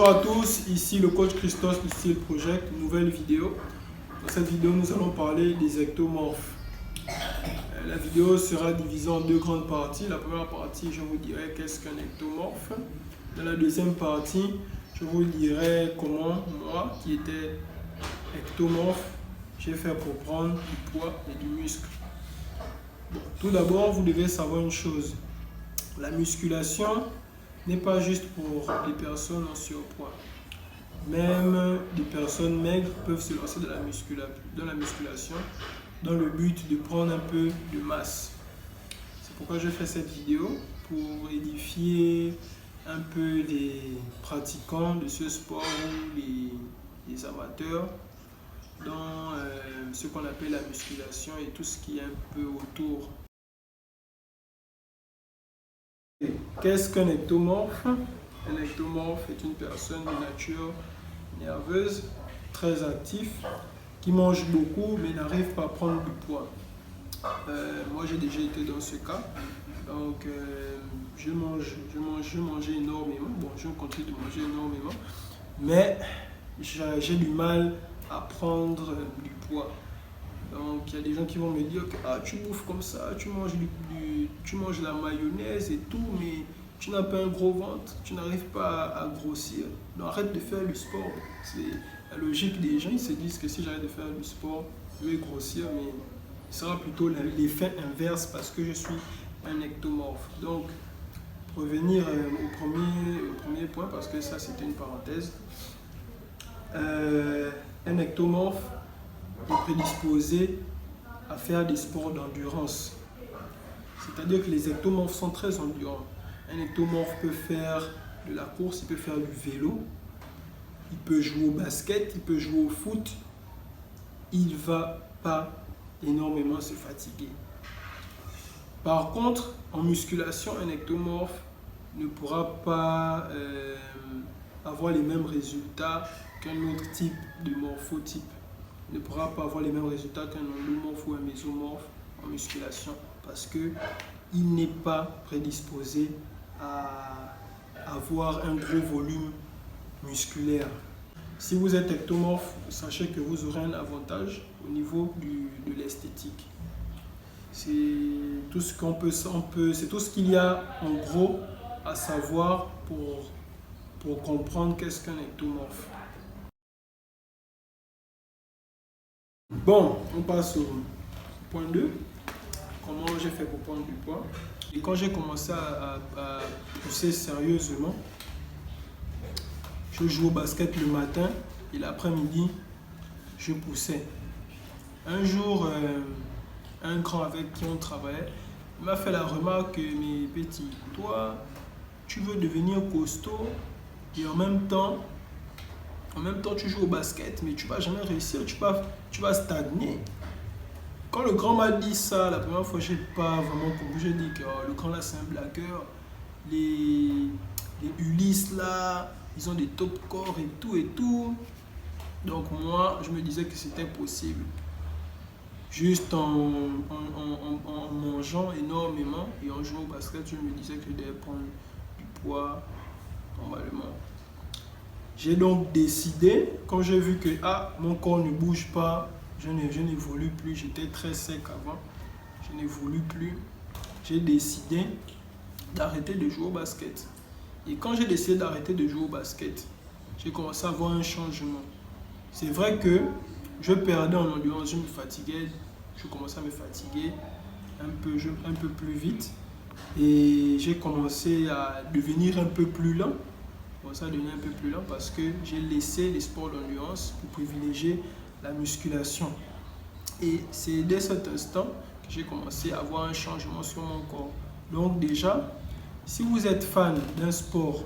Bonjour à tous, ici le coach Christos du Style Project, nouvelle vidéo. Dans cette vidéo, nous allons parler des ectomorphes. La vidéo sera divisée en deux grandes parties. La première partie, je vous dirai qu'est-ce qu'un ectomorphe. Dans la deuxième partie, je vous dirai comment moi, qui étais ectomorphe, j'ai fait pour prendre du poids et du muscle. Bon, tout d'abord, vous devez savoir une chose. La musculation n'est pas juste pour les personnes en surpoids. Même des personnes maigres peuvent se lancer dans la musculation dans le but de prendre un peu de masse. C'est pourquoi je fais cette vidéo, pour édifier un peu les pratiquants de ce sport ou les amateurs dans ce qu'on appelle la musculation et tout ce qui est un peu autour. Qu'est-ce qu'un ectomorphe? Un ectomorphe est une personne de nature nerveuse, très active, qui mange beaucoup mais n'arrive pas à prendre du poids. Moi j'ai déjà été dans ce cas, donc je mangeais énormément, bon je continue de manger énormément, mais j'ai du mal à prendre du poids. Donc il y a des gens qui vont me dire que ah, tu bouffes comme ça, tu manges la mayonnaise et tout, mais tu n'as pas un gros ventre, tu n'arrives pas à grossir. Donc arrête de faire du sport. C'est la logique des gens, ils se disent que si j'arrête de faire du sport, je vais grossir, mais ce sera plutôt l'effet inverse parce que je suis un ectomorphe. Donc pour revenir au premier point, parce que ça c'était une parenthèse, un ectomorphe est prédisposé à faire des sports d'endurance. C'est-à-dire que les ectomorphes sont très endurants. Un ectomorphe peut faire de la course, il peut faire du vélo, il peut jouer au basket, il peut jouer au foot. Il ne va pas énormément se fatiguer. Par contre, en musculation, un ectomorphe ne pourra pas avoir les mêmes résultats qu'un autre type de morphotype. Ne pourra pas avoir les mêmes résultats qu'un endomorphe ou un mésomorphe en musculation parce qu'il n'est pas prédisposé à avoir un gros volume musculaire. Si vous êtes ectomorphe, sachez que vous aurez un avantage au niveau de l'esthétique. C'est tout ce c'est tout ce qu'il y a en gros à savoir pour comprendre qu'est-ce qu'un ectomorphe. Bon, on passe au point 2. Comment j'ai fait pour prendre du poids. Et quand j'ai commencé à pousser sérieusement, je jouais au basket le matin et l'après-midi, je poussais. Un jour, un grand avec qui on travaillait, il m'a fait la remarque, mais petit, toi, tu veux devenir costaud et en même temps, tu joues au basket, mais tu ne vas jamais réussir, tu vas stagner. Quand le grand m'a dit ça, la première fois, je n'ai pas vraiment compris. J'ai dit que le grand là, c'est un blagueur. Les Ulysse là, ils ont des top corps et tout et tout. Donc moi, je me disais que c'était possible. Juste en mangeant énormément et en jouant au basket, je me disais que je devais prendre du poids normalement. J'ai donc décidé, quand j'ai vu que mon corps ne bouge pas, je n'évolue plus, j'étais très sec avant, je n'évolue plus, j'ai décidé d'arrêter de jouer au basket. Et quand j'ai décidé d'arrêter de jouer au basket, j'ai commencé à avoir un changement. C'est vrai que je perdais en endurance, je me fatiguais, je commençais à me fatiguer un peu plus vite et j'ai commencé à devenir un peu plus lent. Ça a devenu un peu plus lent parce que j'ai laissé les sports d'endurance pour privilégier la musculation. Et c'est dès cet instant que j'ai commencé à avoir un changement sur mon corps. Donc déjà, si vous êtes fan d'un sport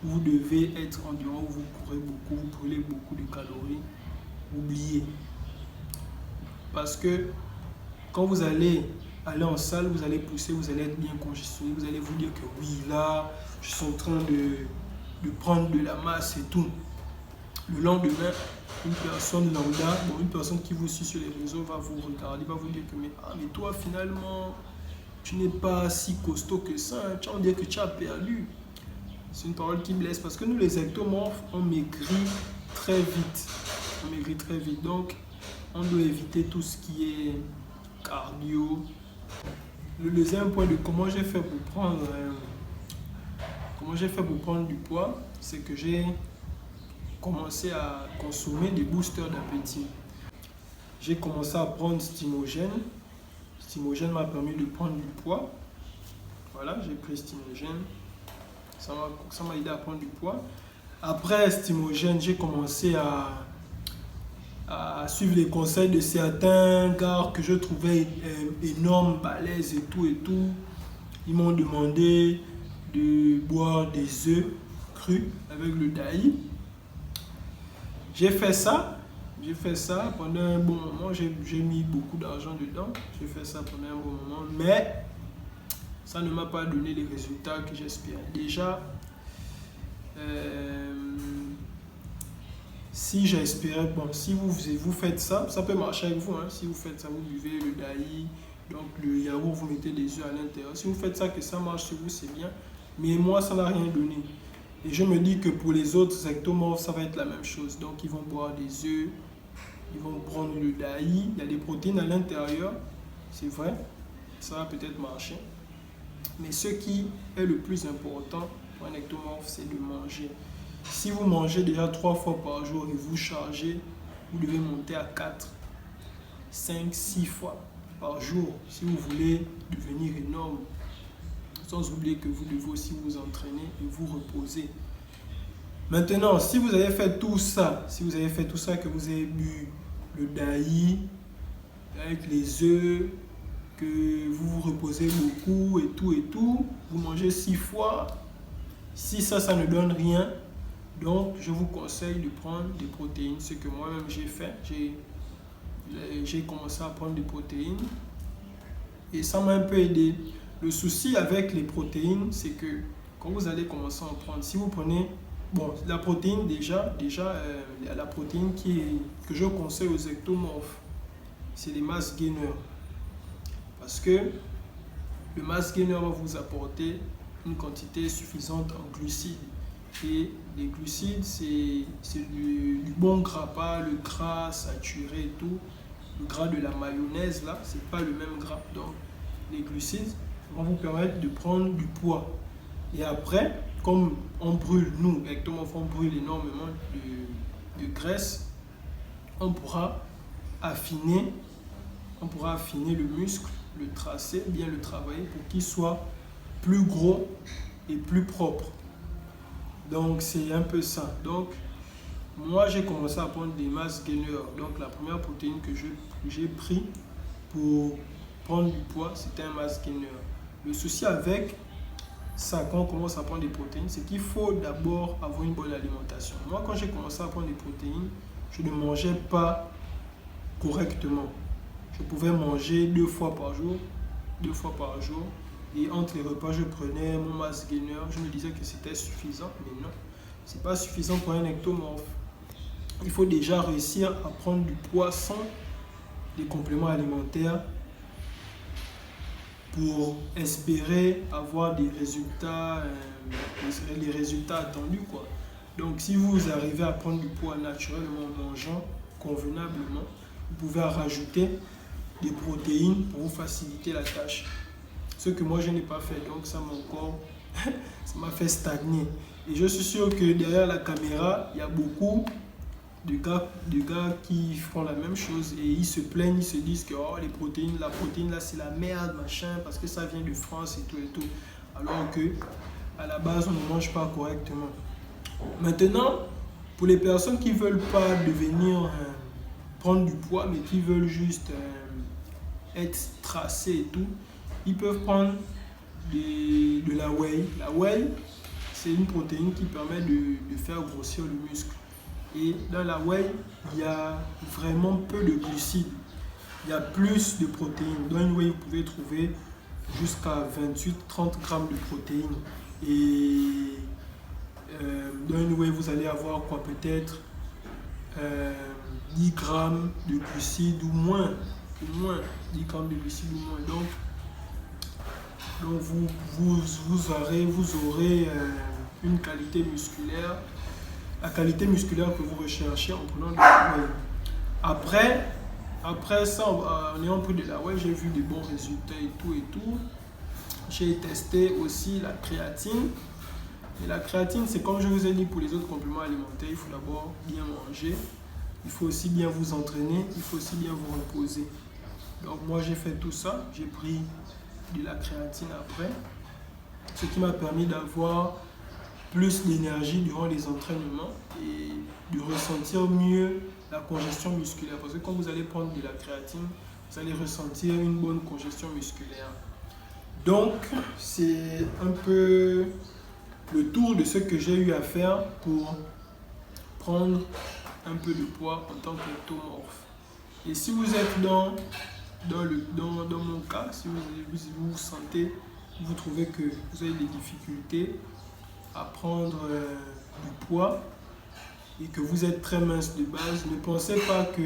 où vous devez être endurant, où vous courez beaucoup, vous brûlez beaucoup de calories, oubliez. Parce que quand vous allez en salle, vous allez pousser, vous allez être bien congestionné, vous allez vous dire que oui, là, je suis en train de prendre de la masse et tout. Le lendemain, une personne lambda, une personne qui vous suit sur les réseaux va vous regarder, va vous dire que mais toi finalement, tu n'es pas si costaud que ça, on dirait que tu as perdu. C'est une parole qui blesse parce que nous, les ectomorphes, on maigrit très vite. On maigrit très vite. Donc, on doit éviter tout ce qui est cardio. Le deuxième point de comment j'ai fait pour prendre du poids, c'est que j'ai commencé à consommer des boosters d'appétit. J'ai commencé à prendre Stimogène. Stimogène m'a permis de prendre du poids. Voilà, j'ai pris Stimogène. Ça m'a aidé à prendre du poids. Après Stimogène, j'ai commencé à suivre les conseils de certains gars que je trouvais énormes, balèzes et tout. Ils m'ont demandé de boire des œufs crus avec le daï. J'ai fait ça pendant un bon moment. J'ai mis beaucoup d'argent dedans. J'ai fait ça pendant un bon moment, mais ça ne m'a pas donné les résultats que j'espérais. Déjà, si j'espérais, bon, si vous faites ça, ça peut marcher avec vous. Hein. Si vous faites ça, vous buvez le daï, donc le yaourt, vous mettez des œufs à l'intérieur. Si vous faites ça, que ça marche sur vous, c'est bien. Mais moi, ça n'a rien donné. Et je me dis que pour les autres ectomorphes, ça va être la même chose. Donc, ils vont boire des œufs, ils vont prendre le daï. Il y a des protéines à l'intérieur, c'est vrai. Ça va peut-être marcher. Mais ce qui est le plus important pour un ectomorphe, c'est de manger. Si vous mangez déjà 3 fois par jour et vous chargez, vous devez monter à 4, 5, 6 fois par jour si vous voulez devenir énorme. Sans oublier que vous devez aussi vous entraîner et vous reposer. Maintenant, si vous avez fait tout ça, que vous avez bu le daï avec les œufs, que vous vous reposez beaucoup et tout, vous mangez 6 fois. Si ça ne donne rien, donc je vous conseille de prendre des protéines. Ce que moi-même j'ai fait, j'ai commencé à prendre des protéines et ça m'a un peu aidé. Le souci avec les protéines, c'est que quand vous allez commencer à en prendre, si vous prenez, bon, la protéine la protéine que je conseille aux ectomorphes, c'est les mass gainers. Parce que le mass gainer va vous apporter une quantité suffisante en glucides. Et les glucides, c'est du bon gras, pas le gras saturé et tout. Le gras de la mayonnaise, là, c'est pas le même gras. Donc, les glucides vont vous permettre de prendre du poids. Et après, comme on brûle, nous, ectomorphes, on brûle énormément de graisse, on pourra affiner le muscle, le tracer, bien le travailler pour qu'il soit plus gros et plus propre. Donc, c'est un peu ça. Donc, moi, j'ai commencé à prendre des mass gainers. Donc, la première protéine que j'ai pris pour prendre du poids, c'était un mass gainer. Le souci avec ça, quand on commence à prendre des protéines, c'est qu'il faut d'abord avoir une bonne alimentation. Moi, quand j'ai commencé à prendre des protéines, je ne mangeais pas correctement. Je pouvais manger 2 fois par jour. Et entre les repas, je prenais mon mass gainer. Je me disais que c'était suffisant, mais non. Ce n'est pas suffisant pour un ectomorphe. Il faut déjà réussir à prendre du poids sans des compléments alimentaires pour espérer avoir des résultats, les résultats attendus, quoi. Donc, si vous arrivez à prendre du poids naturellement en mangeant convenablement, vous pouvez rajouter des protéines pour vous faciliter la tâche. Ce que moi, je n'ai pas fait. Donc, ça m'a fait stagner. Et je suis sûr que derrière la caméra, il y a beaucoup de gars qui font la même chose et ils se plaignent, ils se disent que oh, la protéine là c'est la merde, machin, parce que ça vient de France et tout. Alors que à la base, on ne mange pas correctement. Maintenant, pour les personnes qui ne veulent pas devenir prendre du poids, mais qui veulent juste être tracés et tout, ils peuvent prendre de la whey. La whey, c'est une protéine qui permet de faire grossir le muscle. Et dans la whey, il y a vraiment peu de glucides. Il y a plus de protéines. Dans une whey, vous pouvez trouver jusqu'à 28-30 grammes de protéines. Et dans une whey, vous allez avoir quoi, peut-être 10 grammes de glucides ou moins. 10 grammes de glucides ou moins. Donc vous aurez une qualité musculaire, la qualité musculaire que vous recherchez en prenant de la whey. Après ça, en ayant pris de la whey, j'ai vu de bons résultats et tout. J'ai testé aussi la créatine. Et la créatine, c'est comme je vous ai dit pour les autres compléments alimentaires, il faut d'abord bien manger, il faut aussi bien vous entraîner, il faut aussi bien vous reposer. Donc moi j'ai fait tout ça, j'ai pris de la créatine après, ce qui m'a permis d'avoir plus d'énergie durant les entraînements et de ressentir mieux la congestion musculaire. Parce que quand vous allez prendre de la créatine, vous allez ressentir une bonne congestion musculaire. Donc c'est un peu le tour de ce que j'ai eu à faire pour prendre un peu de poids en tant qu'ectomorphe. Et si vous êtes dans mon cas, si vous vous sentez, vous trouvez que vous avez des difficultés à prendre du poids et que vous êtes très mince de base, ne pensez pas que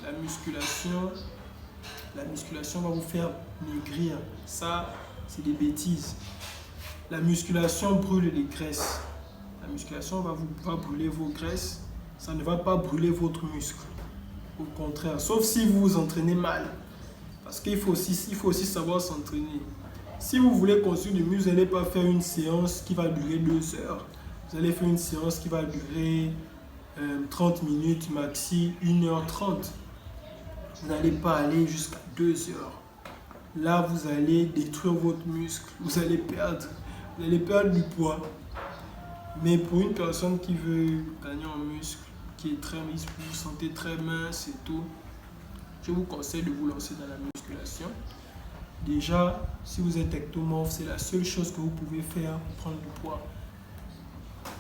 la musculation va vous faire maigrir. Ça, c'est des bêtises. La musculation brûle les graisses. La musculation va brûler vos graisses. Ça ne va pas brûler votre muscle. Au contraire, sauf si vous vous entraînez mal. Parce qu'il faut aussi savoir s'entraîner. Si vous voulez construire du muscle, vous n'allez pas faire une séance qui va durer 2 heures. Vous allez faire une séance qui va durer 30 minutes, maxi 1h30. Vous n'allez pas aller jusqu'à 2 heures. Là, vous allez détruire votre muscle. Vous allez perdre du poids. Mais pour une personne qui veut gagner en muscle, qui est très mince, vous vous sentez très mince et tout, je vous conseille de vous lancer dans la musculation. Déjà, si vous êtes ectomorphe, c'est la seule chose que vous pouvez faire pour prendre du poids.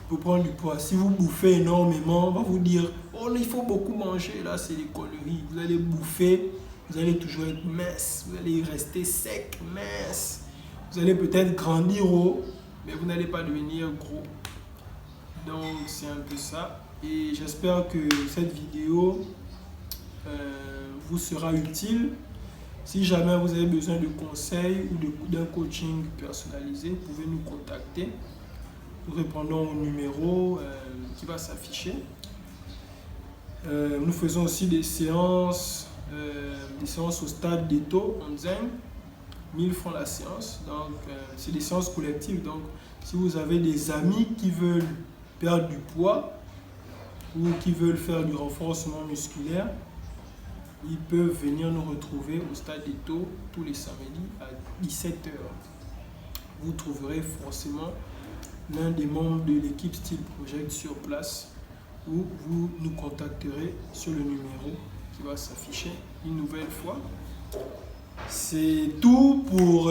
Pour prendre du poids, si vous bouffez énormément, on va vous dire « Oh, il faut beaucoup manger ». Là, c'est des conneries. Vous allez bouffer, vous allez toujours être mince. Vous allez rester sec, mince. Vous allez peut-être grandir haut, mais vous n'allez pas devenir gros. Donc, c'est un peu ça. Et j'espère que cette vidéo vous sera utile. Si jamais vous avez besoin de conseils ou d'un coaching personnalisé, vous pouvez nous contacter. Nous répondons au numéro qui va s'afficher. Nous faisons aussi des séances au stade d'Eto, en zinc, 1000 francs la séance. Donc, c'est des séances collectives. Donc, si vous avez des amis qui veulent perdre du poids ou qui veulent faire du renforcement musculaire, ils peuvent venir nous retrouver au stade d'Eto tous les samedis à 17 h. Vous trouverez forcément l'un des membres de l'équipe Style Project sur place, ou vous nous contacterez sur le numéro qui va s'afficher une nouvelle fois. C'est tout pour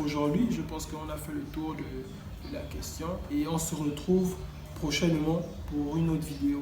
aujourd'hui. Je pense qu'on a fait le tour de la question et on se retrouve prochainement pour une autre vidéo.